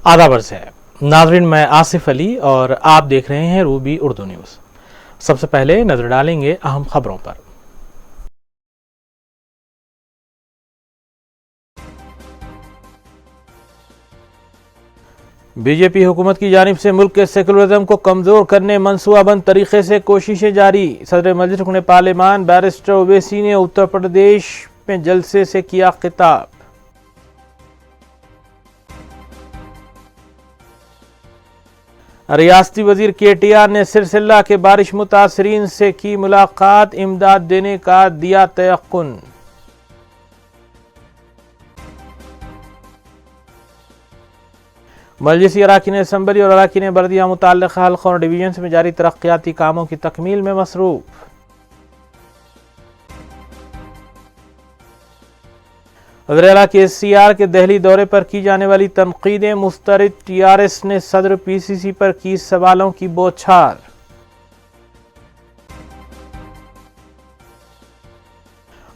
आदाब अर्ज़ है नाज़रीन, मैं आसिफ अली और आप देख रहे हैं रूबी उर्दू न्यूज़। सबसे पहले नजर डालेंगे अहम खबरों पर। बीजेपी हुकूमत की जानिब से मुल्क के सेकुलरिज्म को कमजोर करने मंसूबाबंद तरीके से कोशिशें जारी। सदर मजलिस रुकन पार्लियामान बैरिस्टर ओवैसी ने उत्तर प्रदेश में जलसे से किया खिताब। रियासती वजीर KTR ने सिरसिल्ला के बारिश मुतासरीन से की मुलाकात, इमदाद देने का दिया तयक्कुन। मजलिसी अराकीन असम्बली और अराकीन बर्दिया मुताल्लिक़ा हल्क़ों और डिवीजन्स में जारी तरक्याती कामों की तकमील में मसरूफ। वज़ीर-ए-आला KCR के दहली दौरे पर की जाने वाली तनकीदें मुस्तरद। TRS ने सदर PCC पर की सवालों की बौछार।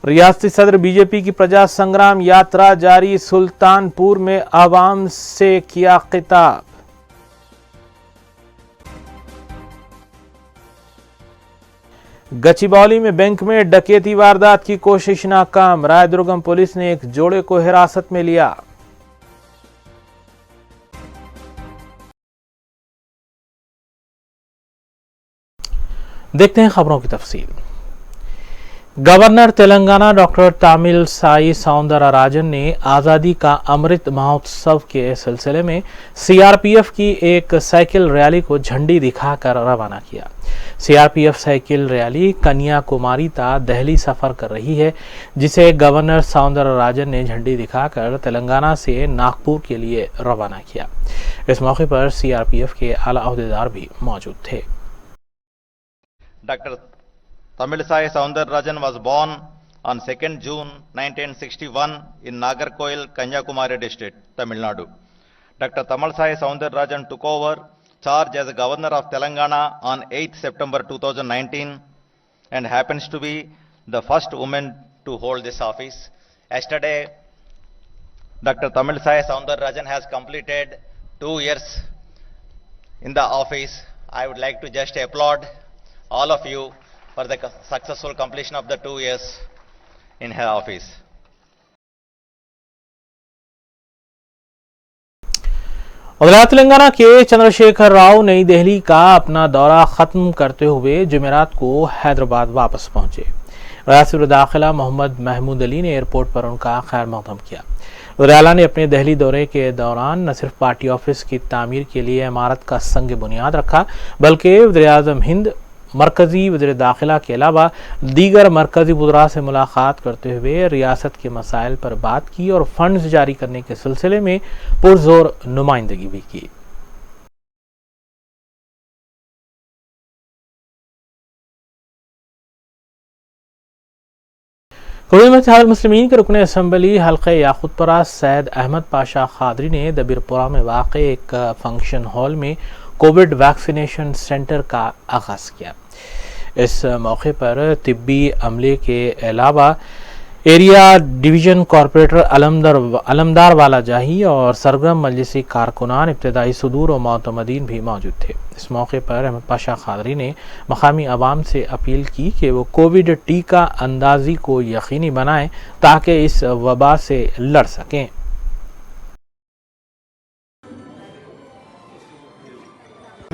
रियासती सदर BJP की प्रजा संग्राम यात्रा जारी। सुल्तानपुर में आवाम से किया खिताब। गचिबौली में बैंक में डकैती वारदात की कोशिश नाकाम। रायदुर्गम पुलिस ने एक जोड़े को हिरासत में लिया। देखते हैं खबरों की तफसील। गवर्नर तेलंगाना डॉक्टर तमिलसाई सौंदरराजन ने आज़ादी का अमृत महोत्सव के सिलसिले में CRPF की एक साइकिल रैली को झंडी दिखाकर रवाना किया। CRPF साइकिल रैली कन्याकुमारी तक दिल्ली सफर कर रही है, जिसे गवर्नर सौंदरराजन ने झंडी दिखाकर तेलंगाना से नागपुर के लिए रवाना किया। इस मौके पर CRPF के आला अहदेदार भी मौजूद थे। Doctor Tamilisai Soundararajan was born on 2nd June 1961 in Nagarkoil, Kanyakumari district, Tamil Nadu. Dr. Tamilisai Soundararajan took over charge as the Governor of Telangana on 8th September 2019 and happens to be the first woman to hold this office. Yesterday, Dr. Tamilisai Soundararajan has completed 2 years in the office. I would like to just applaud all of you for the successful completion of the 2 years in her office. वज़ीर तेलंगाना के चंद्रशेखर राव नई दिल्ली का अपना दौरा खत्म करते हुए जुमेरात को हैदराबाद वापस पहुंचे। वज़ीर दाखिला मोहम्मद महमूद अली ने एयरपोर्ट पर उनका खैर मक़दम किया। वज़ीर-ए-आला ने अपने दिल्ली दौरे के दौरान न सिर्फ पार्टी ऑफिस की तामीर के लिए इमारत का संग बुनियाद रखा, बल्कि वज़ीर-ए-आज़म हिंद, मरकजी वज़ीर दाखिला के अलावा दीगर मरकजी वज़रा से मुलाकात करते हुए रियासत के मसाइल पर बात की और फंड्स जारी करने के सिलसिले में पुरजोर नुमाइंदगी भी की। क़यादत मुस्लिमीन के रुकन असम्बली हल्क़े याक़ूतपुरा सैयद अहमद पाशा क़ादरी ने दबीरपुरा में वाक़ एक फंक्शन हॉल में कोविड वैक्सीनेशन सेंटर का आगाज़ किया। इस मौके पर तिब्बी अमले के अलावा एरिया डिवीज़न कॉरपोरेटर अलमदार वाला जाही और सरगर्म मजलिसी कारकुनान, इब्तदाई सदूर और मोतमदीन भी मौजूद थे। इस मौके पर अहमद पाशा क़ादरी ने मकामी आवाम से अपील की कि वो कोविड टीका अंदाजी को यकीनी बनाएं ताकि इस वबा से लड़ सकें।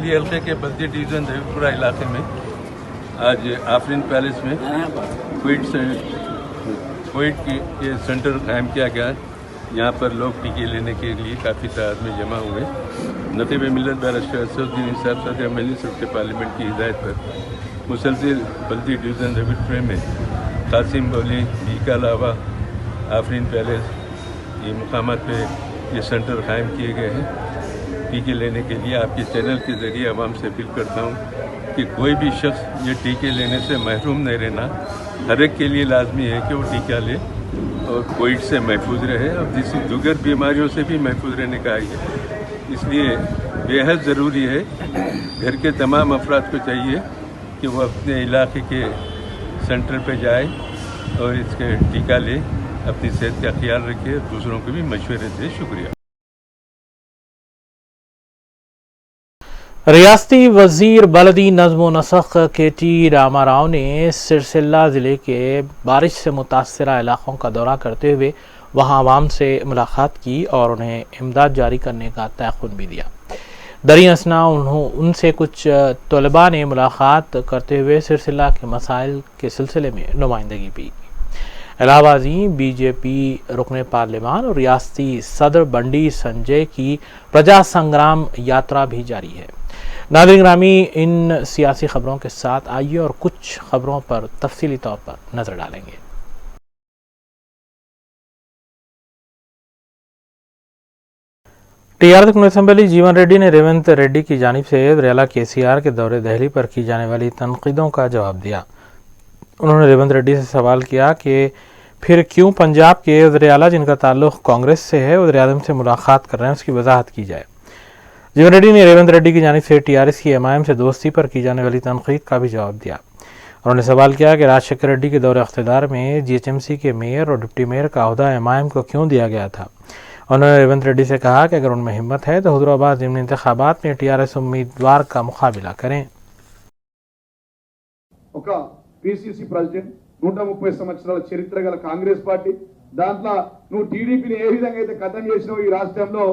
हल्के के बल्दी डिवीज़न देवीपुरा इलाके में आज आफरीन पैलेस में कोविड की ये सेंटर कायम किया गया। यहाँ पर लोग टीके लेने के लिए काफ़ी तादाद में जमा हुए। नक़ीब मिल्लत बैरिस्टर असदुद्दीन साहब सदर मजलिस पार्लियामेंट की हिदायत पर मुसलसिल बल्दी डिवीज़न देवीपुरा में कासिम बोली बी के अलावा आफरीन पैलेस ये मुकामात पे ये सेंटर कायम किए गए हैं। टीके लेने के लिए आपके चैनल के ज़रिए आवाम से अपील करता हूँ कि कोई भी शख्स ये टीके लेने से महरूम नहीं रहना। हर एक के लिए लाजमी है कि वो टीका ले और कोविड से महफूज रहे और दूसरी बीमारियों से भी महफूज रहने का है। इसलिए बेहद ज़रूरी है, घर के तमाम अफराद को चाहिए कि वो अपने इलाके के सेंटर पे जाए और इसके टीका ले, अपनी सेहत का ख्याल रखे, दूसरों को भी मशवरे दे। शुक्रिया। रियासती वजीर बलदी नज़्म व नसख KT रामाराव ने सिरसिल्ला ज़िले के बारिश से मुतासरा इलाक़ों का दौरा करते हुए वहां आवाम से मुलाकात की और उन्हें इमदाद जारी करने का तयक़ुन भी दिया। दरी असना उनसे कुछ तलबा ने मुलाकात करते हुए सिरसिल्ला के मसाइल के सिलसिले में नुमाइंदगी की। इलाहाबादी BJP रुकने पार्लिमान और रियासती सदर बंडी संजय की प्रजा संग्राम यात्रा भी जारी है। नाज़रीन ग्रामी, इन सियासी खबरों के साथ आइए और कुछ खबरों पर तफसीली तौर पर नजर डालेंगे। TRS रुकन असम्बली जीवन रेड्डी ने रेवंत रेड्डी की जानिब से वज़ीर-ए-आला KCR के दौरे दहली पर की जाने वाली तनकीदों का जवाब दिया। उन्होंने रेवंत रेड्डी से सवाल किया कि फिर क्यों पंजाब के वज़ीर-ए-आला जिनका ताल्लुक कांग्रेस से है वज़ीर-ए-आज़म से मुलाकात कर रहे हैं, उसकी वजाहत की जाए। जीवन रेड्डी ने रेवंत रेड्डी की जानिब से TRS की MIM से दोस्ती पर की जाने वाली तनकीद का भी जवाब दिया। उन्होंने सवाल किया कि राजशेखर रेड्डी के दौरे इख्तिदार में GHMC के मेयर और डिप्टी मेयर का ओहदा MIM को क्यों दिया गया था। उन्होंने रेवंत रेड्डी से कहा कि अगर उनमें हिम्मत है तो हुजूराबाद ज़िमनी इंतखाबात में TRS उम्मीदवार का मुकाबला करें। PCC ప్రెసిడెంట్ 130 సంవత్సరాల చరిత్ర గల కాంగ్రెస్ పార్టీ దాంట్లో నువ్వు టీడీపీని ఏ విధంగా అయితే ఖతం చేసినావు ఈ రాష్ట్రంలో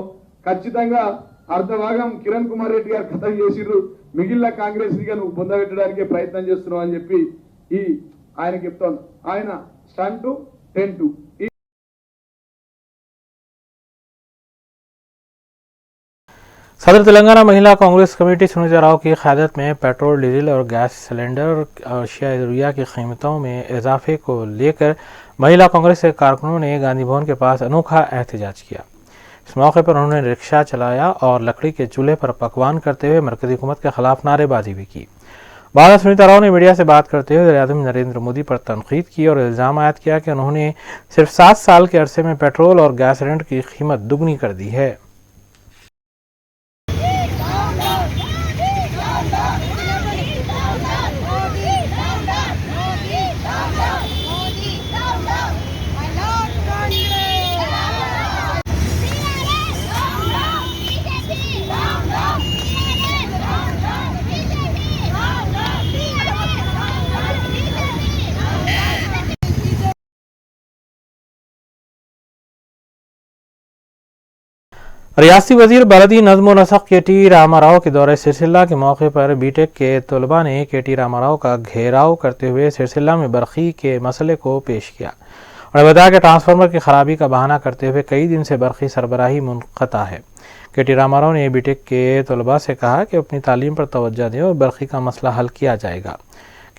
ఖచ్చితంగా అర్ధభాగం కిరణ్ కుమార్ రెడ్డి గారు ఖతం చేసిర్రు, మిగిలిన కాంగ్రెస్ ని నువ్వు పొందబెట్టడానికి ప్రయత్నం చేస్తున్నావు అని చెప్పి ఈ ఆయన చెప్తాను। ఆయన స్టంట్ టెంట్ सदर तेलंगाना महिला कांग्रेस कमेटी सुनीता राव की क़यादत में पेट्रोल, डीजल और गैस सिलेंडर और अशिया ज़रूरिया की कीमतों में इजाफे को लेकर महिला कांग्रेस के कारकुनों ने गांधी भवन के पास अनोखा एहतजाज किया। इस मौके पर उन्होंने रिक्शा चलाया और लकड़ी के चूल्हे पर पकवान करते हुए मरकज़ी हुकूमत के खिलाफ नारेबाजी भी की। बाद सुनीता राव ने मीडिया से बात करते हुए वज़ीर-ए-आज़म नरेंद्र मोदी पर तनकीद की और इल्ज़ाम आयद किया कि उन्होंने सिर्फ 7 साल के अरसे में पेट्रोल और गैस सिलेंडर की कीमत दुगनी कर दी है। रियासती वजीर बलदी नज़्म व नसख KT रामाराव के दौरे सिरसिल्ला के मौके पर BTech के तलबा ने KT रामाराव का घेराव करते हुए सिरसिल्ला में बरखी के मसले को पेश किया। उन्होंने बताया कि ट्रांसफार्मर की खराबी का बहाना करते हुए कई दिन से बरखी सरबराही मुनक़ता है। KT रामाराव ने BTech के तलबा से कहा कि अपनी तालीम पर तवज्जो दें और बरखी का मसला हल किया जाएगा।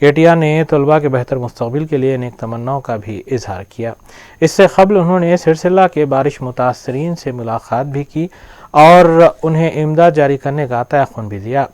KTR ने तलबा के बेहतर मुस्तक़बिल के लिए नेक तमन्नाओं का भी इजहार किया। इससे क़ब्ल उन्होंने सिरसिल्ला के बारिश मुतासरीन से मुलाकात भी की और उन्हें इमदाद जारी करने का तयक़ुन भी दिया।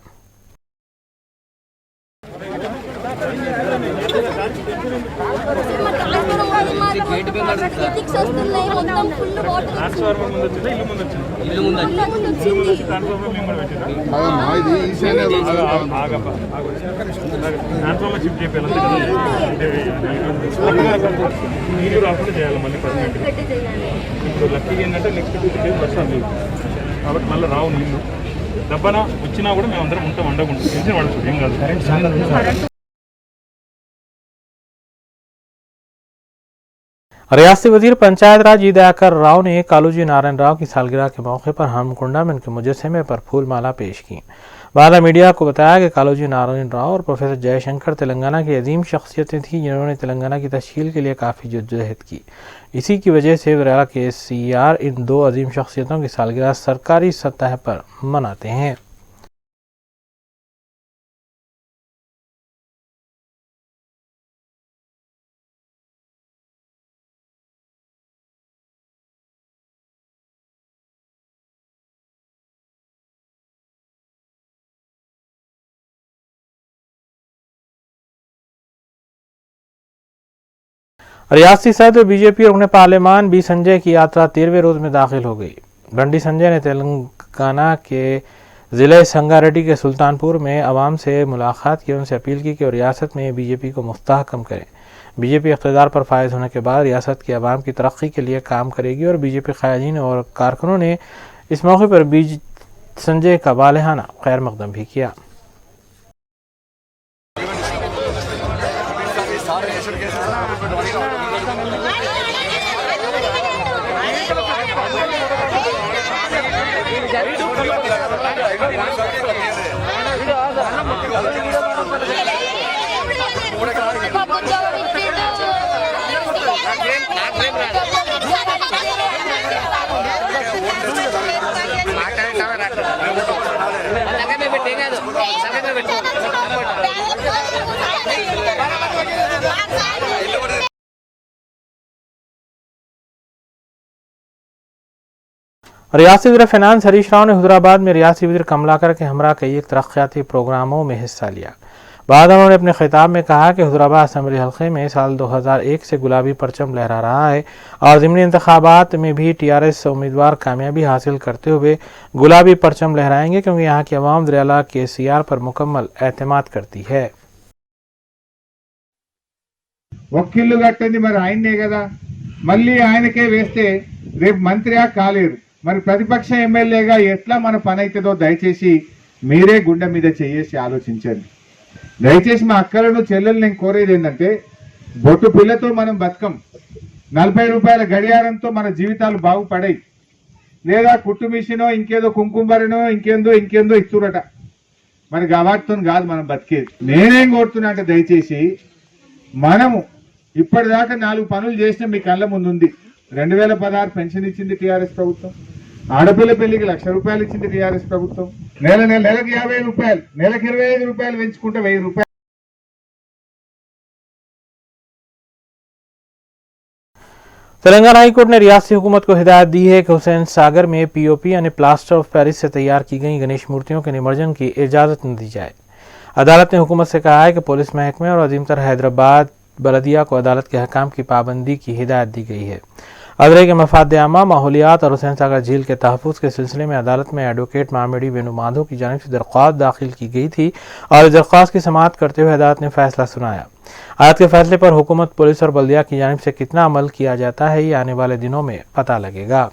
కాబట్టి మళ్ళీ రావు నీళ్ళు దబ్బన వచ్చినా కూడా మేము అందరం ఉంటాం అండగుంటాం వాళ్ళు ఏం కాదు। रियासती वजीर पंचायत राज ई दयाकर राव ने कालूजी नारायण राव की सालगिरह के मौके पर हरमकुंडा में उनके मुजस्समे पर फूल माला पेश की। बाद मीडिया को बताया कि कालूजी नारायण राव और प्रोफेसर जयशंकर तेलंगाना की अजीम शख्सियतें थीं जिन्होंने तेलंगाना की तश्कील के लिए काफ़ी जद्दोजहद की। इसी की वजह से वज़ीर-ए-आला KCR इन दो अजीम शख्सियतों की सालगिरह सरकारी सतह पर मनाते हैं। रियासती सदर BJP रुकने पार्लिमान B संजय की यात्रा 13वें रोज में दाखिल हो गई। बंडी संजय ने तेलंगाना के ज़िले संगारेड्डी के सुल्तानपुर में आवाम से मुलाकात की, उनसे अपील की कि रियासत में BJP को मुस्तहकम करें। BJP इक़्तिदार पर फायज होने के बाद रियासत की आवाम की तरक्की के लिए काम करेगी और BJP क़ायदीन और कारकुनों ने इस मौके पर संजय का वालिहाना खैर मकदम भी किया। रियासती वज़ीर फाइनेंस हरीश राव ने हुजराबाद में रियासती वज़ीर कमलाकर के हमरा कई एक तरक्याती प्रोग्रामों में हिस्सा लिया। बाद उन्होंने अपने खिताब में कहा कि हुजराबाद असम्बली हल्के में साल 2001 से गुलाबी परचम लहरा रहा है और ज़िमनी इंतखाबात में भी टीआरएस उम्मीदवार कामयाबी हासिल करते हुए गुलाबी परचम लहराएंगे, क्योंकि यहाँ की अवाम वज़ीर-ए-आला केसीआर पर मुकम्मल एतमाद करती है। ఒక్కిళ్ళు కట్టింది మరి ఆయన్నే కదా, మళ్ళీ ఆయనకే వేస్తే రేపు మంత్రియా కాలేరు. మరి ప్రతిపక్ష ఎమ్మెల్యేగా ఎట్లా మన పని అవుతుందో దయచేసి మీరే గుండె మీద చేసి ఆలోచించండి. దయచేసి మా అక్కలను చెల్లెలు నేను కోరేది ఏంటంటే, బొట్టు పిల్లతో మనం బతకం, 40 రూపాయల గడియారంతో మన జీవితాలు బాగుపడాయి, లేదా కుట్టు మిషనో ఇంకేదో కుంకుమరినో ఇంకేందో ఇస్తురట. మరి వాటితో కాదు మనం బతికేది. నేనేం కోరుతున్నా అంటే దయచేసి మనము ఇప్పటిదాకా 4 పనులు చేసిన మీ కళ్ళ ముందు ఉంది. 2016 పెన్షన్ ఇచ్చింది టీఆర్ఎస్ ప్రభుత్వం, ఆడపిల్ల పెళ్లికి 1,00,000 రూపాయలు ఇచ్చింది టీఆర్ఎస్ ప్రభుత్వం, నెలకు 50 రూపాయలు, నెలకు 25 రూపాయలు పెంచుకుంటే 1000 రూపాయలు. तेलंगाना हाई कोर्ट ने रियासती हुकूमत को हिदायत दी है कि हुसैन सागर में पीओपी यानी प्लास्टर ऑफ पेरिस से तैयार की गई गणेश मूर्तियों के निमज्जन की इजाज़त न दी जाए। अदालत ने हुकूमत से कहा है कि पुलिस महकमे और अजीमतर हैदराबाद बलदिया को अदालत के अहकाम की पाबंदी की हिदायत दी गई है। अदरे के मफाद आमा, माहौलियात और हुसैन सागर झील के तहफ़्फ़ुज़ के सिलसिले में अदालत में एडवोकेट मामिडी वेणु माधो की जानिब से दरख्वास्त दाखिल की गई थी और इस दरख्वास्त की समाअत करते हुए अदालत ने फैसला सुनाया। अदालत के फैसले पर हुकूमत, पुलिस और बल्दिया की जानिब से कितना अमल किया जाता है, ये आने वाले दिनों में पता लगेगा।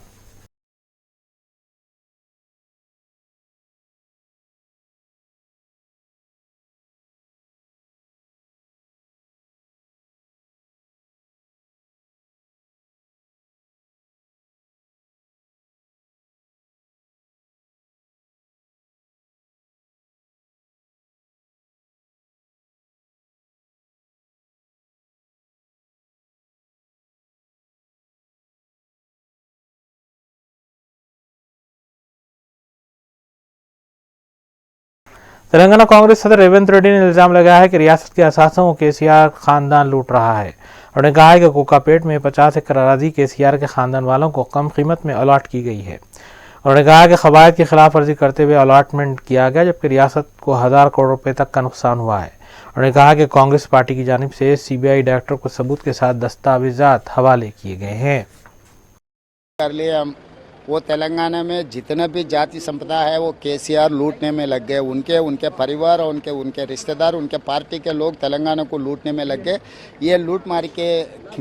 तेलंगाना कांग्रेस सदर रेवंत रेड्डी ने इल्जाम लगाया है कि रियासत के असासों को केसीआर खानदान लूट रहा है। उन्होंने कहा है कि कोकापेट में 50 एकड़ अराजी केसीआर के खानदान वालों को कम कीमत में अलॉट की गई है। उन्होंने कहा कि कवायद की खिलाफ वर्जी करते हुए अलॉटमेंट किया गया, जबकि रियासत को 1000 करोड़ रुपए तक का नुकसान हुआ है। उन्होंने कहा कि कांग्रेस पार्टी की जानिब से सीबीआई डायरेक्टर को सबूत के साथ दस्तावेजात हवाले किए गए हैं। कर लिए हम, वो तेलंगाना में जितना भी जाति संपदा है वो केसीआर लूटने में लग गए। उनके परिवार और उनके रिश्तेदार, उनके पार्टी के लोग तेलंगाना को लूटने में लग गए। ये लूट मार के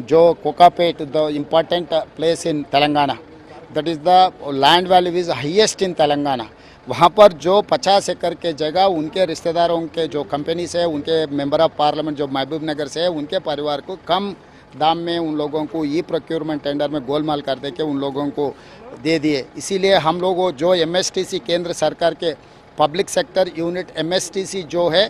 जो Kokapet, the important place in Telangana, that is the land value is highest in Telangana. वहाँ पर जो 50 एकड़ के जगह उनके रिश्तेदारों के जो कंपनी से, उनके मेंबर ऑफ पार्लियामेंट जो महबूब नगर से है, उनके परिवार को कम दाम में उन लोगों को ई प्रोक्योरमेंट टेंडर में गोलमाल कर दे के उन लोगों को दे दिए। इसीलिए हम लोग जो एमएसटीसी केंद्र सरकार के पब्लिक सेक्टर यूनिट एमएसटीसी जो है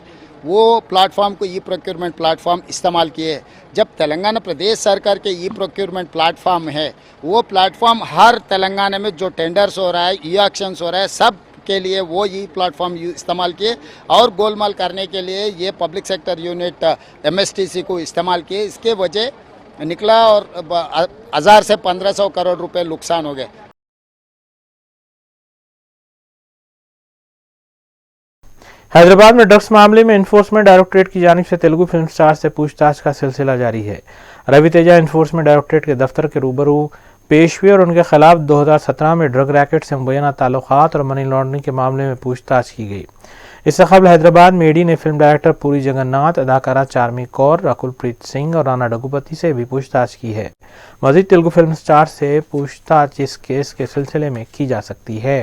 वो प्लेटफॉर्म को ई प्रोक्योरमेंट प्लेटफॉर्म इस्तेमाल किए। जब तेलंगाना प्रदेश सरकार के ई प्रोक्योरमेंट प्लेटफॉर्म है, वो प्लेटफॉर्म हर तेलंगाना में जो टेंडर्स हो रहा है, ई ऑक्शंस हो रहा है, सब के लिए वो ये प्लेटफॉर्म इस्तेमाल किए और गोलमाल करने के लिए ये पब्लिक सेक्टर यूनिट एमएसटीसी को इस्तेमाल किए। इसके वजह निकला और 1000 से 1500 करोड़ रुपए नुकसान हो गए। हैदराबाद में ड्रग्स मामले में एनफोर्समेंट डायरेक्टरेट की जानिब से तेलुगु फिल्म स्टार से पूछताछ का सिलसिला जारी है। रवि तेजा एनफोर्समेंट डायरेक्टरेट के दफ्तर के रूबरू पेश हुए और उनके खिलाफ 2017 में ड्रग रैकेट से मुबैना ताल्लुकात और मनी लॉन्ड्रिंग के मामले में पूछताछ की गई। इससे कबल हैदराबाद में ईडी ने फिल्म डायरेक्टर पुरी जगन्नाथ, अदाकारा चार्मी कौर, रकुलप्रीत सिंह और राना डगुपति से भी पूछताछ की है। मजीद तेलुगु फिल्म स्टार से पूछताछ इस केस के सिलसिले में की जा सकती है।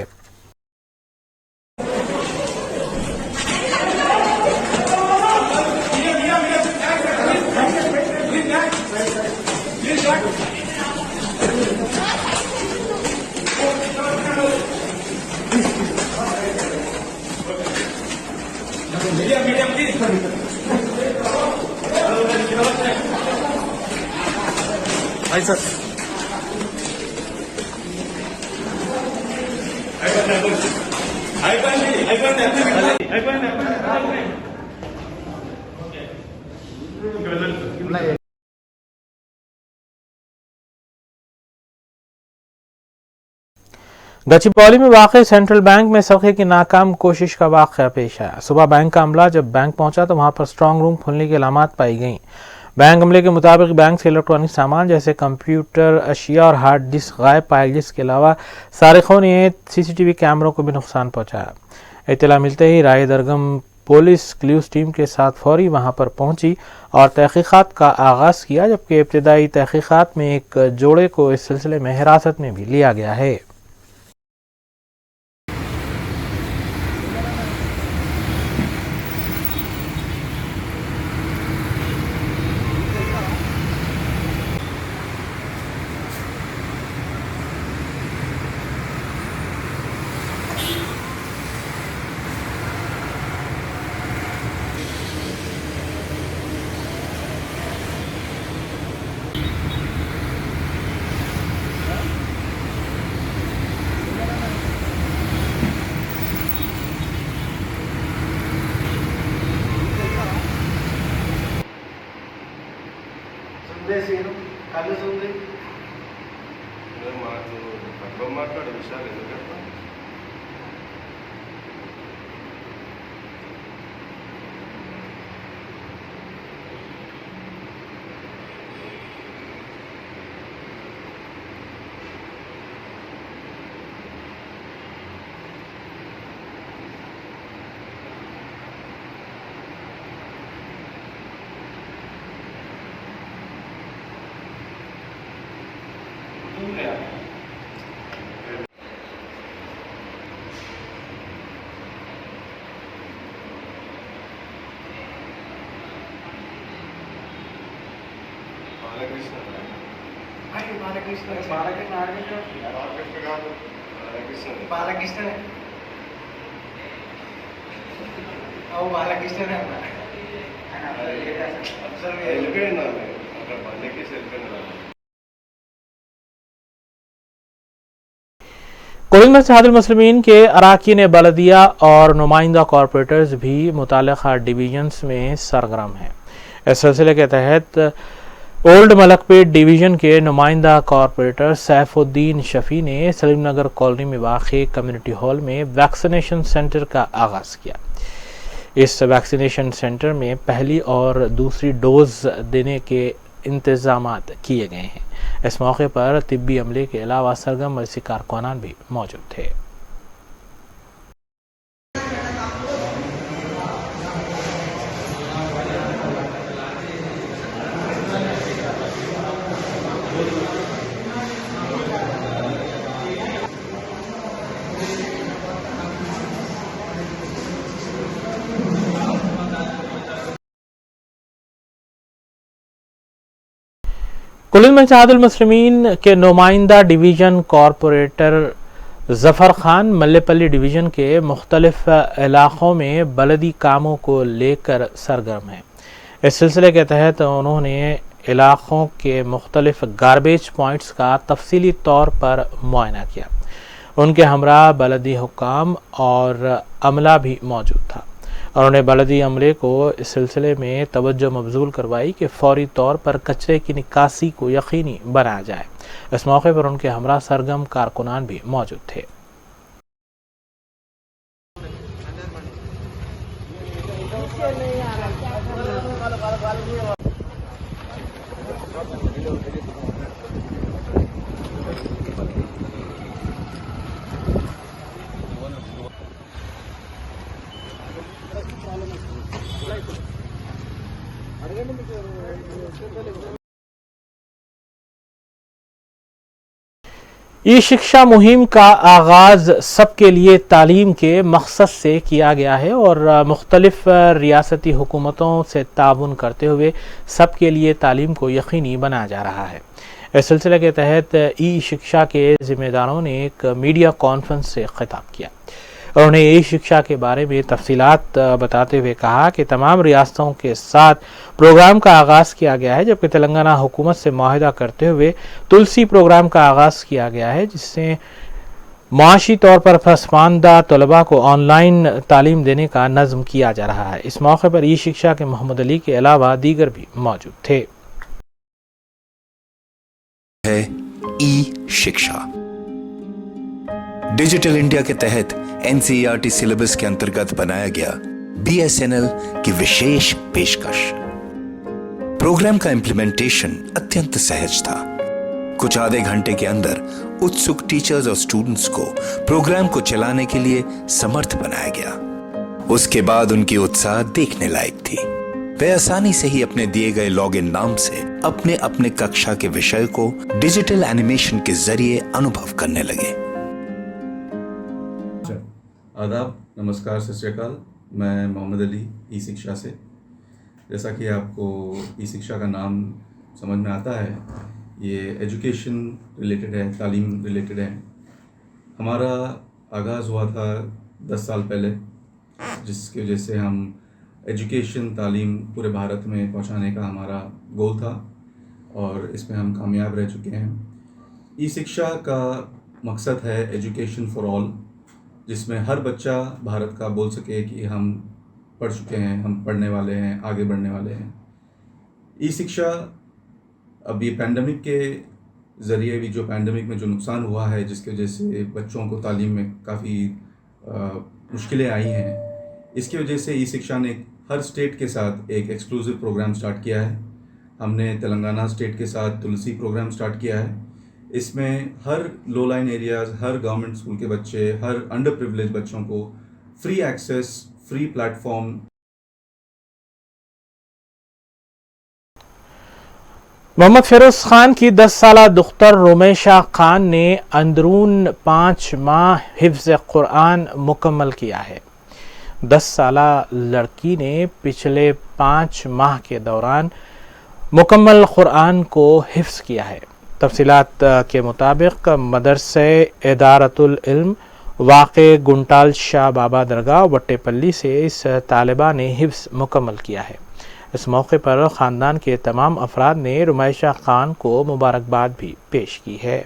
गचिबौली में वाक़ सेंट्रल बैंक में सरक़े की नाकाम कोशिश का वाक़या पेश आया। सुबह बैंक का अमला जब बैंक पहुंचा तो वहां पर स्ट्रांग रूम खुलने की अलामात पाई गईं। बैंक अमले के मुताबिक बैंक से इलेक्ट्रॉनिक सामान जैसे कंप्यूटर, अशिया और हार्ड डिस्क गायब पाए, जिसके अलावा सारिकों ने सीसीटीवी कैमरों को भी नुकसान पहुंचाया। इत्तला मिलते ही राय दरगम पुलिस क्लूज टीम के साथ फौरी वहां पर पहुंची और तहकीकात का आगाज किया, जबकि इब्तिदाई तहकीकात में एक जोड़े को इस सिलसिले में हिरासत में भी लिया गया है। మాట్లాడే విషయాలు ఎందుకంటే कुल्लू में इत्तेहादुल मुस्लिमीन के अराकीन बलदिया और नुमाइंदा कॉरपोरेटर्स भी मुतालिका डिवीजन्स में सरगर्म हैं। इस सिलसिले के तहत ओल्ड मलकपेट डिवीज़न के नुमाइंदा कॉरपोरेटर सैफुद्दीन शफी ने सलीम नगर कॉलोनी में वाक़े कम्युनिटी हॉल में वैक्सीनेशन सेंटर का आगाज़ किया। इस वैक्सीनेशन सेंटर में पहली और दूसरी डोज देने के इंतजामात किए गए हैं। इस मौके पर तिब्बी अमले के अलावा सरगर्म मर्सी कारकुनान भी मौजूद थे। कुल्लू में इत्तेहादुल मुस्लिमीन के नुमाइंदा division corporator Zafar Khan Mallepally division के मुख्तलिफ इलाक़ों में बलदी कामों को लेकर सरगर्म हैं। इस सिलसिले के तहत उन्होंने इलाक़ों के मुख्तलिफ गारबेज पॉइंट्स का तफसीली तौर पर मुआयना किया। उनके हमरा बलदी हुक्काम और अमला भी मौजूद था। उन्होंने बलदी अमले को इस सिलसिले में तवज्जो मबजूल करवाई कि फौरी तौर पर कचरे की निकासी को यकीनी बनाया जाए। इस मौके पर उनके हमरा सरगर्म कारकुनान भी मौजूद थे। ई शिक्षा मुहिम का आगाज सबके लिए तालीम के मकसद से किया गया है और मुख्तलिफ रियासती हुकूमतों से ताउन करते हुए सबके लिए तालीम को यकीनी बनाया जा रहा है। इस सिलसिले के तहत ई शिक्षा के जिम्मेदारों ने एक मीडिया कॉन्फ्रेंस से खिताब किया। उन्होंने ई शिक्षा के बारे में तफसीलात बताते हुए कहा कि तमाम रियासतों के साथ प्रोग्राम का आगाज़ किया गया है, जबकि तेलंगाना हुकूमत से मुआहिदा करते हुए तुलसी प्रोग्राम का आगाज़ किया गया है, जिससे माशी तौर पर पसमानदा तलबा को ऑनलाइन तालीम देने का नज़्म किया जा रहा है। इस मौके पर ई शिक्षा के मोहम्मद अली के अलावा दीगर भी मौजूद थे। है ई शिक्षा। डिजिटल इंडिया के तहत एनसीईआरटी सिलेबस के अंतर्गत बनाया गया बीएसएनएल की विशेष पेशकश। प्रोग्राम का इंप्लीमेंटेशन अत्यंत सहज था। कुछ आधे घंटे के अंदर उत्सुक टीचर्स और स्टूडेंट्स को प्रोग्राम को चलाने के लिए समर्थ बनाया गया। उसके बाद उनकी उत्साह देखने लायक थी। वे आसानी से ही अपने दिए गए लॉगिन नाम से अपने अपने कक्षा के विषय को डिजिटल एनिमेशन के जरिए अनुभव करने लगे। आदाब, नमस्कार, सत श्री अकाल। मैं मोहम्मद अली ई शिक्षा से। जैसा कि आपको ई शिक्षा का नाम समझ में आता है, ये एजुकेशन रिलेटेड है, तालीम रिलेटेड है। हमारा आगाज़ हुआ था 10 साल पहले, जिसकी वजह से हम एजुकेशन तालीम पूरे भारत में पहुंचाने का हमारा गोल था और इसमें हम कामयाब रह चुके हैं। ई शिक्षा का मकसद है एजुकेशन फॉर ऑल, जिसमें हर बच्चा भारत का बोल सके कि हम पढ़ चुके हैं, हम पढ़ने वाले हैं, आगे बढ़ने वाले हैं। ई शिक्षा अब ये पैंडमिक के ज़रिए भी, जो पैंडमिक में जो नुकसान हुआ है, जिसकी वजह से बच्चों को तालीम में काफ़ी मुश्किलें आई हैं, इसकी वजह से ई शिक्षा ने हर स्टेट के साथ एक एक्सक्लूसिव प्रोग्राम स्टार्ट किया है। हमने तेलंगाना स्टेट के साथ तुलसी प्रोग्राम स्टार्ट किया है। इसमें हर लो लाइन एरियाज़, हर गवर्नमेंट स्कूल के बच्चे, हर अंडर प्रिविलेज बच्चों को free access, free platform. Mohammed Firoz Khan की 10 साला दुख्तर रुमैशा खान ने अंदरून 5 माह हिफ्ज़ कुरान मुकम्मल किया है। 10 साला लड़की ने पिछले 5 माह के दौरान मुकम्मल कुरान को हिफ्ज़ किया है। तफसीलात के मुताबिक मदरसे इदारतुल इल्म वाक़े गुंटाल शाह बाबा दरगाह वट्टेपल्ली से इस तालिबा ने हिफ्ज़ मुकम्मल किया है। इस मौके पर ख़ानदान के तमाम अफराद ने रुमैशा खान को मुबारकबाद भी पेश की है।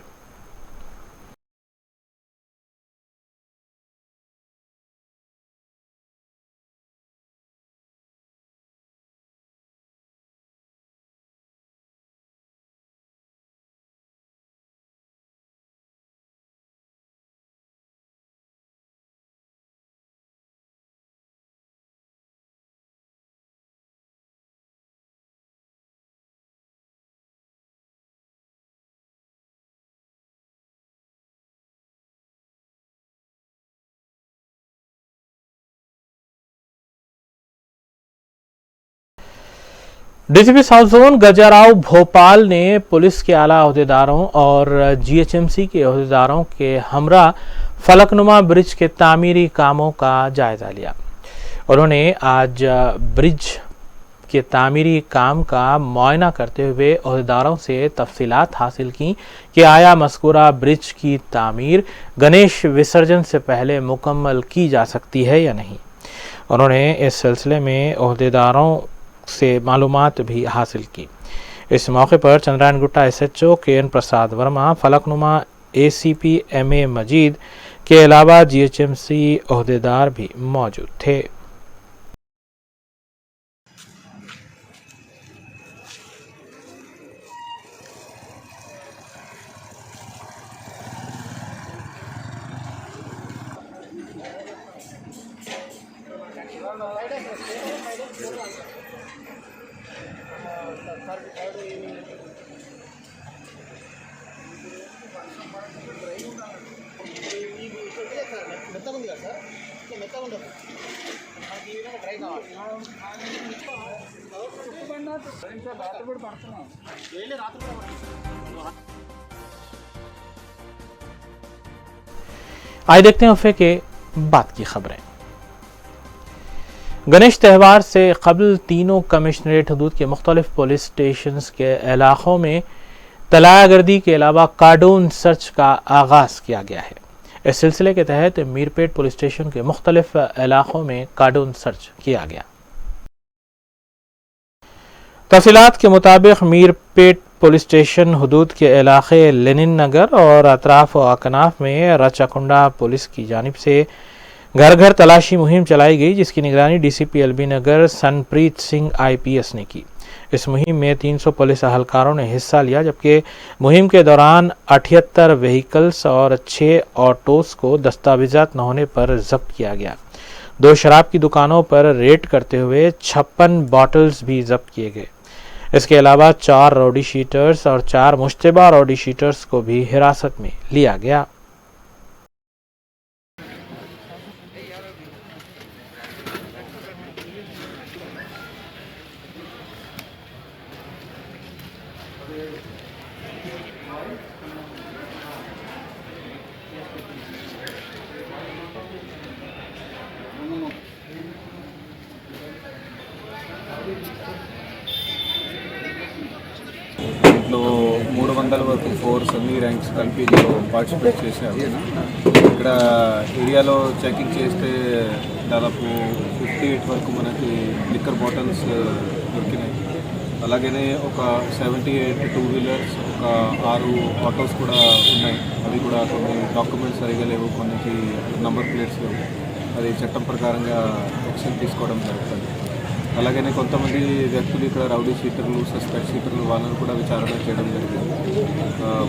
डीसीपी साउथ जोन गजाराव भोपाल ने पुलिस के आला अहदेदारों और जीएचएमसी के अहदेदारों के हमरा फलकनुमा ब्रिज के तामीरी कामों का जायजा लिया। उन्होंने आज ब्रिज के तामीरी काम का मुआयना करते हुए अहदेदारों से तफसीलात हासिल की कि आया मज़कूरा ब्रिज की तामीर गणेश विसर्जन से पहले मुकम्मल की जा सकती है या नहीं। उन्होंने इस सिलसिले में अहदेदारों से मालूमात भी हासिल की। इस मौके पर चंद्रायन गुट्टा SHO KN प्रसाद वर्मा, फलकनुमा ACP MA मजीद के अलावा GHMC अहदेदार भी मौजूद थे। आइए देखते हैं वफे के बाद की खबरें। गणेश त्यौहार से कबल तीनों कमिश्नरेट हदूद के मुख्तलिफ पुलिस स्टेशन के इलाकों में तलायागर्दी के अलावा कार्डून सर्च का आगाज किया गया है। इस सिलसिले के तहत मीरपेट पुलिस स्टेशन के मुख्तलिफ इलाकों में कार्डन सर्च किया गया। तफसीलात के मुताबिक मीरपेट पुलिस स्टेशन हुदूद के इलाके लेनिन नगर और अतराफ व अकनाफ में रचाकुंडा पुलिस की जानिब से घर घर तलाशी मुहिम चलाई गई, जिसकी निगरानी डीसीपी एलबी नगर सनप्रीत सिंह IPS ने की। इस मुहिम में 300 पुलिस अहलकारों ने हिस्सा लिया, जबकि मुहिम के दौरान 78 व्हीकल्स और 6 ऑटोस को दस्तावेजात न होने पर जब्त किया गया। 2 शराब की दुकानों पर रेड करते हुए 56 बॉटल्स भी जब्त किए गए। इसके अलावा 4 रौडी शीटर्स और 4 मुश्तबा रौडी शीटर्स को भी हिरासत में लिया गया। దీంట్లో 300 వరకు ఫోర్స్ అన్ని ర్యాంక్స్ కలిపి పార్టిసిపేట్ చేశారు. ఇక్కడ ఏరియాలో చెకింగ్ చేస్తే దాదాపు 58 వరకు మనకి లిక్కర్ బాటిల్స్ దొరికినాయి. అలాగనే ఒక 78 2 వీలర్స్, ఒక 6 ఆటోస్ కూడా ఉన్నాయి. అవి కూడా కొన్ని డాక్యుమెంట్స్ సరిగా లేవు, కొన్నికి నంబర్ ప్లేట్స్ లేవు. అది చట్టం ప్రకారంగా యాక్షన్ తీసుకోవడం జరుగుతుంది. అలాగనే కొంతమంది వ్యక్తులు ఇక్కడ రౌడీ షీటర్లు, సస్పెక్ట్ షీటర్లు వాళ్ళని కూడా విచారణ చేయడం జరిగింది.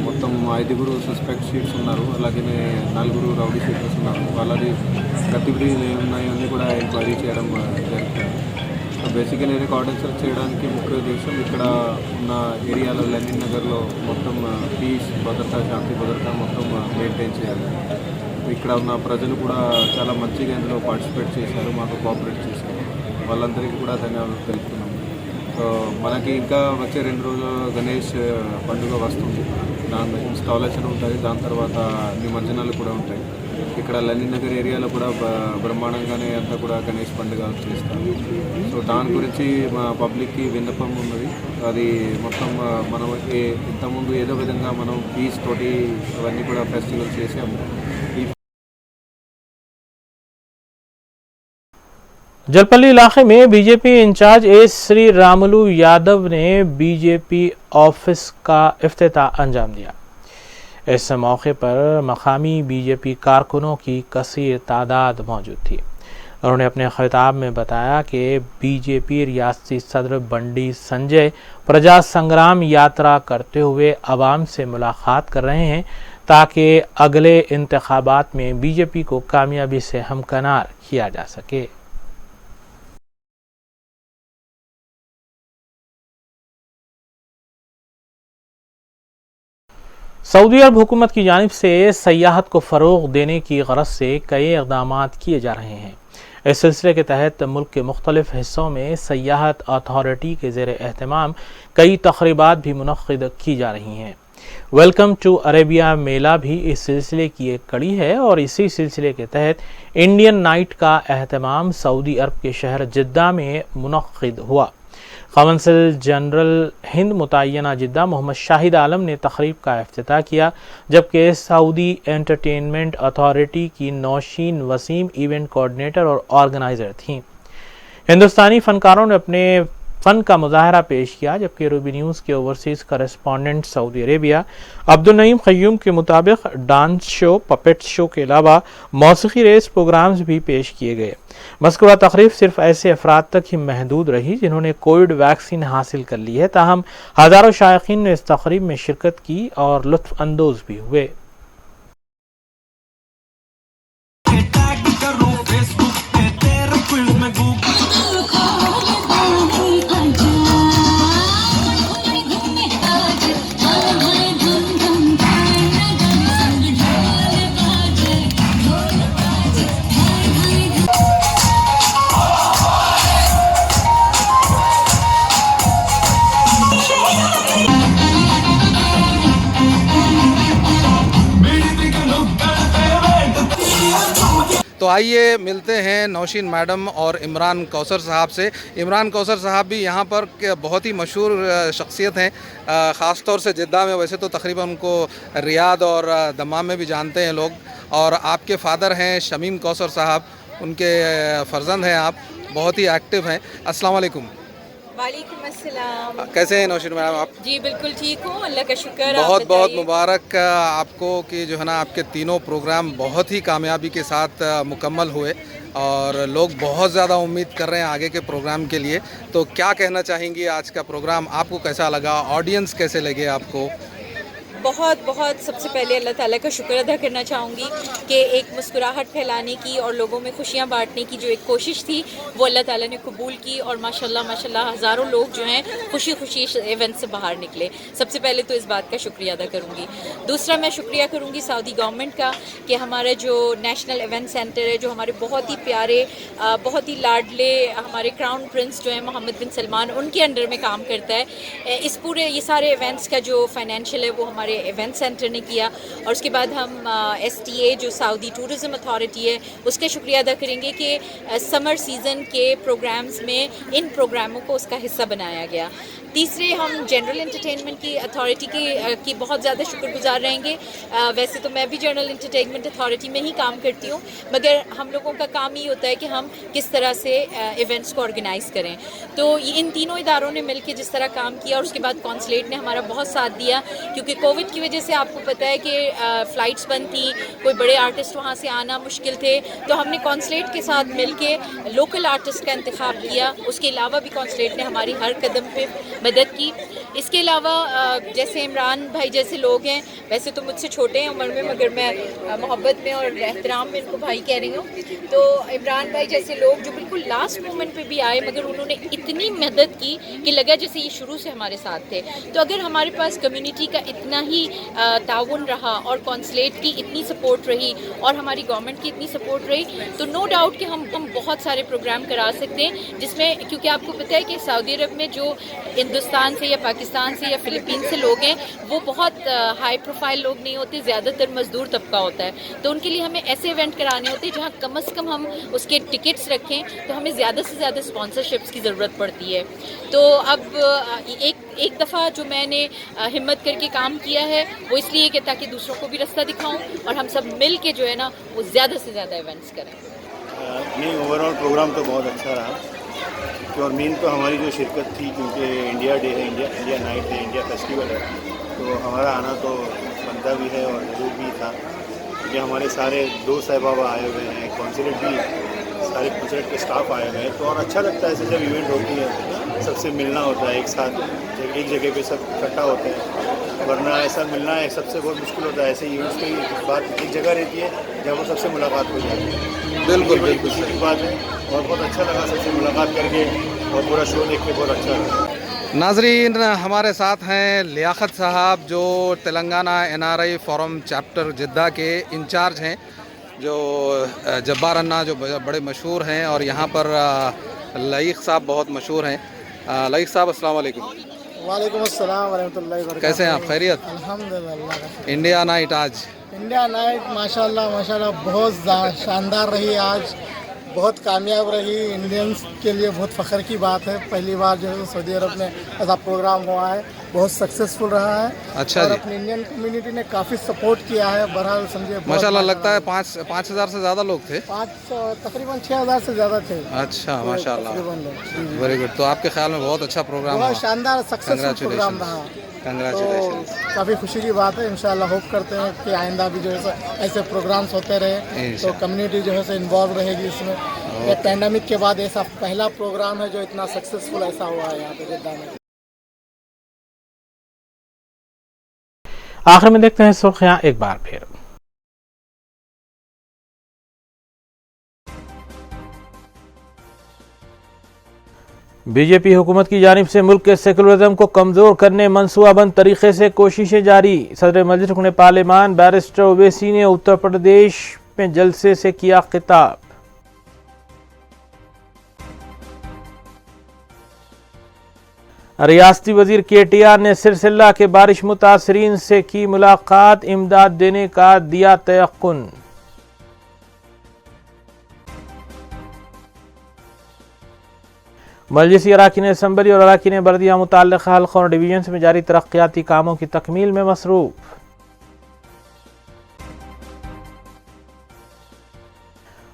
మొత్తం 5 సస్పెక్ట్ షీట్స్ ఉన్నారు, అలాగనే 4 రౌడీ షీటర్స్ ఉన్నారు. వాళ్ళది గతివిధులు ఏమున్నాయి అన్నీ కూడా ఎంక్వైరీ చేయడం జరుగుతుంది. బేసికలీ కార్డన్ సెర్చ్ చేయడానికి ముఖ్య ఉద్దేశం ఇక్కడ ఉన్న ఏరియాలో లెనిన్ నగర్లో మొత్తం పీస్, భద్రత, శాంతి భద్రత మొత్తం మెయింటైన్ చేయాలి. ఇక్కడ ఉన్న ప్రజలు కూడా చాలా మంచిగా ఇందులో పార్టిసిపేట్ చేశారు, మాకు కోఆపరేట్ చేశారు. వాళ్ళందరికీ కూడా ధన్యవాదాలు తెలుపుతున్నాము. సో మనకి ఇంకా వచ్చే 2 రోజులు గణేష్ పండుగ వస్తుంది. దాని ఇన్స్టాలేషన్ ఉంటుంది, దాని తర్వాత నిమజ్జనాలు కూడా ఉంటాయి. ఇక్కడ లెనిన్ నగర్ ఏరియాలో కూడా బ్రహ్మాండంగానే అంతా కూడా గణేష్ పండుగ చేస్తాము. సో దాని గురించి మా పబ్లిక్కి విన్నపం ఉన్నది. అది మొత్తం మనం ఇంతకుముందు ఏదో విధంగా మనం పీస్ తోటి అవన్నీ కూడా ఫెస్టివల్ చేసాము. जलपल्ली इलाके में बीजेपी इंचार्ज श्री रामुलु यादव ने बीजेपी ऑफिस का इफ्तिताह अंजाम दिया। इस मौके पर मकामी बीजेपी कारकुनों की कसीर तादाद मौजूद थी। उन्होंने अपने खिताब में बताया कि बीजेपी रियासती सदर बंडी संजय प्रजा संग्राम यात्रा करते हुए अवाम से मुलाकात कर रहे हैं, ताकि अगले इंतखाबात में बीजेपी को कामयाबी से हमकनार किया जा सके। सऊदी अरब हुकूमत की जानिब से सयाहत को फ़रोग़ देने की गरज से कई इक़दाम किए जा रहे हैं। इस सिलसिले के तहत मुल्क के मुख्तलिफ़ हिस्सों में सयाहत अथॉरिटी के ज़ेर एहतमाम कई तक़रीबात भी मुनक़्क़िद की जा रही हैं। वेलकम टू अरेबिया मेला भी इस सिलसिले की एक कड़ी है और इसी सिलसिले के तहत इंडियन नाइट का एहतमाम सऊदी अरब के शहर जिद्दा में मुनक़्क़िद हुआ। कौंसल जनरल हिंद मुतय्यना जिद्दा मोहम्मद शाहिद आलम ने तक़रीब का इफ्तिताह किया, जबकि सऊदी एंटरटेनमेंट अथॉरिटी की नौशीन वसीम इवेंट कोऑर्डिनेटर और ऑर्गेनाइज़र थीं। हिंदुस्तानी फ़नकारों ने अपने फ़न का मुजाहरा पेश किया, जबकि रूबी न्यूज़ के overseas correspondent Saudi Arabia Abdul Naeem Qayyum के मुताबिक डांस शो, पपेट शो के अलावा मौसीकी रेस प्रोग्राम्स भी पेश किए गए। मज़कूरा तक़रीब सिर्फ ऐसे अफराद तक ही महदूद रही जिन्होंने कोविड वैक्सीन हासिल कर ली है, ताहम हज़ारों शायकीन ने इस तक़रीब में शिरकत की और लुत्फ़ अंदोज़ भी हुए। तो आइए मिलते हैं नौशीन मैडम और इमरान कौसर साहब से। इमरान कौसर साहब भी यहाँ पर बहुत ही मशहूर शख्सियत हैं, ख़ास तौर से जिद्दा में। वैसे तो तकरीबन उनको रियाद और दमाम में भी जानते हैं लोग, और आपके फादर हैं शमीम कौसर साहब, उनके फ़र्जंद हैं आप, बहुत ही एक्टिव हैं। अस्सलाम वालेकुम। वालेकुम अस्सलाम। कैसे हैं नौशीन मैडम आप? जी बिल्कुल ठीक हूँ, अल्लाह का शुक्र। बहुत बहुत मुबारक आपको कि जो है ना आपके तीनों प्रोग्राम बहुत ही कामयाबी के साथ मुकम्मल हुए और लोग बहुत ज़्यादा उम्मीद कर रहे हैं आगे के प्रोग्राम के लिए। तो क्या कहना चाहेंगी, आज का प्रोग्राम आपको कैसा लगा, ऑडियंस कैसे लगे आपको? बहुत बहुत सबसे पहले अल्लाह ताला का शुक्र अदा करना चाहूँगी कि एक मुस्कुराहट फैलाने की और लोगों में खुशियाँ बांटने की जो एक कोशिश थी वो अल्लाह ताला ने कबूल की और माशाल्लाह माशाल्लाह हज़ारों लोग जो हैं खुशी खुशी इस इवेंट से बाहर निकले। सबसे पहले तो इस बात का शुक्रिया अदा करूँगी। दूसरा मैं शुक्रिया करूँगी सऊदी गवर्नमेंट का कि हमारा जो नेशनल इवेंट सेंटर है, जो हमारे बहुत ही प्यारे बहुत ही लाडले हमारे क्राउन प्रिंस जो है मोहम्मद बिन सलमान, उनके अंडर में काम करता है। इस पूरे ये सारे इवेंट्स का जो फाइनेंशियल है वो हमारे इवेंट सेंटर ने किया और उसके बाद हम STA जो सऊदी टूरिज़म अथॉरिटी है उसके शुक्रिया अदा करेंगे कि समर सीज़न के प्रोग्राम्स में इन प्रोग्रामों को उसका हिस्सा बनाया गया। तीसरे हम जनरल एंटरटेनमेंट की अथॉरिटी की बहुत ज़्यादा शुक्रगुजार रहेंगे। वैसे तो मैं भी जनरल एंटरटेनमेंट अथॉरिटी में ही काम करती हूँ, मगर हम लोगों का काम ही होता है कि हम किस तरह से इवेंट्स को ऑर्गेनाइज़ करें। तो इन तीनों इदारों ने मिलकर जिस तरह काम किया और उसके बाद कॉन्सुलेट ने हमारा बहुत साथ दिया, क्योंकि कोविड की वजह से आपको पता है कि फ़्लाइट्स बंद थी, कोई बड़े आर्टिस्ट वहाँ से आना मुश्किल थे। तो हमने कॉन्सुलेट के साथ मिल के लोकल आर्टिस्ट का इंतखाब किया। उसके अलावा भी कॉन्सुलेट ने हमारी हर कदम पे मदद की। इसके अलावा जैसे इमरान भाई जैसे लोग हैं, वैसे तो मुझसे छोटे हैं उम्र में, मगर मैं मोहब्बत में और एहतराम में इनको भाई कह रही हूँ। तो इमरान भाई जैसे लोग जो बिल्कुल लास्ट मोमेंट पे भी आए, मगर उन्होंने इतनी मदद की कि लगा जैसे ये शुरू से हमारे साथ थे। तो अगर हमारे पास कम्युनिटी का इतना ही ताउन रहा और कॉन्सुलेट की इतनी सपोर्ट रही और हमारी गवर्नमेंट की इतनी सपोर्ट रही, तो नो डाउट कि हम बहुत सारे प्रोग्राम करा सकते हैं, जिसमें क्योंकि आपको पता है कि सऊदी अरब में जो हिंदुस्तान से या पाकिस्तान से या फ़िलिपीन से लोग हैं वो बहुत हाई प्रोफाइल लोग नहीं होते, ज़्यादातर मज़दूर तबका होता है। तो उनके लिए हमें ऐसे इवेंट कराने होते हैं जहाँ कम से कम हम उसके टिकट्स रखें, तो हमें ज़्यादा से ज़्यादा स्पॉन्सरशिप्स की ज़रूरत पड़ती है। तो अब एक दफ़ा जो मैंने हिम्मत करके काम किया है वो इसलिए कि ताकि दूसरों को भी रास्ता दिखाऊं और हम सब मिल के जो है ना वो ज़्यादा से ज़्यादा इवेंट्स करें। नहीं, ओवरऑल प्रोग्राम तो बहुत अच्छा रहा और मेन तो हमारी जो शिरकत थी, क्योंकि इंडिया डे है, इंडिया नाइट है, इंडिया फेस्टिवल है, तो हमारा आना तो बनता भी है और ज़रूर भी था, क्योंकि हमारे सारे दोस्त साहबाबा आए हुए हैं, कॉन्सुलेट भी सारे कॉन्सुलेट के स्टाफ आए हुए हैं। तो और अच्छा लगता है ऐसे जब इवेंट होती है, सबसे मिलना होता है एक साथ, एक जगह पे सब इकट्ठा होते हैं, वरना ऐसा मिलना है सबसे बहुत मुश्किल होता है। ऐसे इवेंट्स की बात एक जगह रहती है जहाँ वो सबसे मुलाकात हो जाती है। बिल्कुल बिल्कुल सही बात है और बहुत अच्छा लगा सबसे मुलाकात करके और पूरा शो देख के बहुत अच्छा लगा। नाजरीन, हमारे साथ हैं लियाकत साहब जो तेलंगाना NRI फोरम चैप्टर जिद्दा के इंचार्ज हैं, जो जब्बार अन्ना जो बड़े मशहूर हैं, और यहाँ पर लईक साहब बहुत मशहूर हैं। लईक साहब अस्सलाम वालेकुम। वालेकुम अस्सलाम वरहमतुल्लाहि वबरकातुहू। कैसे हैं आप? खैरियत? अल्हम्दुलिल्लाह। इंडिया नाइट आज इंडिया नाइट माशाल्लाह बहुत शानदार रही, आज बहुत कामयाब रही। इंडियंस के लिए बहुत फ़ख्र की बात है, पहली बार जो है सऊदी अरब में ऐसा प्रोग्राम हुआ है, बहुत सक्सेसफुल रहा है। अच्छा और जी। अपनी इंडियन कम्युनिटी ने काफ़ी सपोर्ट किया है। बहरहाल समझे माशाल्लाह लगता है 5,000 से ज़्यादा लोग थे। तकरीबन 6,000 से ज़्यादा थे। अच्छा, माशाल्लाह, तकरीबन। Very good. तो आपके ख्याल में बहुत अच्छा प्रोग्राम बहुत हुआ? शानदार सक्सेसफुल प्रोग्राम रहा। कंग्रेचुलेशन। तो काफ़ी खुशी की बात है। इंशाल्लाह होप करते हैं कि आइंदा भी जो है ऐसे प्रोग्राम्स होते रहे, तो कम्युनिटी जो है इन्वॉल्व रहेगी इसमें। ये पैंडेमिक के बाद ऐसा पहला प्रोग्राम है जो इतना सक्सेसफुल ऐसा हुआ है यहाँ पे जिद्दा में। आखिर में देखते हैं सुर्खियां एक बार फिर। बीजेपी हुकूमत की जानिब से मुल्क के सेकुलरिज्म को कमजोर करने मंसूबाबंद तरीके से कोशिशें जारी। सदर मजलिस रुकन पार्लियामान बैरिस्टर ओवैसी ने उत्तर प्रदेश में जलसे से किया खिताब। रियासती वजीर KTR ने सिलसिला के बारिश मुतासरीन से की मुलाकात, इमदाद देने का दिया तयक्कुन। मजलिसी अराकीन असम्बली और अराकीन बर्दिया मुताल्लिक़ा हल्क़ों और डिवीजन्स में जारी तरक्याती कामों की तकमील में मसरूफ़।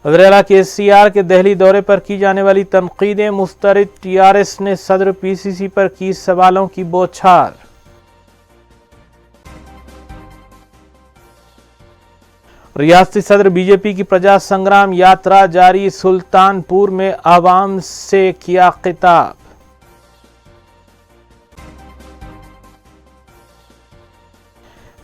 वज़ीर KCR के दिल्ली दौरे पर की जाने वाली तनकीदें मुस्तरद, TRS ने सदर PCC पर की सवालों की बौछार। रियासती सदर BJP की प्रजा संग्राम यात्रा जारी, सुल्तानपुर में आवाम से किया खिताब।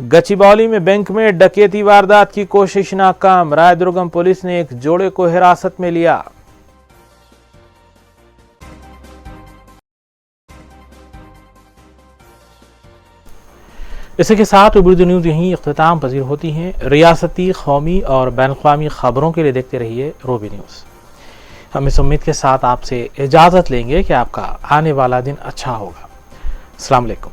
गचिबौली में बैंक में डकैती वारदात की कोशिश नाकाम, रायदुर्गम पुलिस ने एक जोड़े को हिरासत में लिया। इसी के साथ उर्दू न्यूज़ यहीं इख्तिताम पजीर होती हैं। रियासती, कौमी और बैनुल-अक़वामी खबरों के लिए देखते रहिए रोबी न्यूज़। हम इस उम्मीद के साथ आपसे इजाज़त लेंगे कि आपका आने वाला दिन अच्छा होगा। अस्सलाम वालेकुम।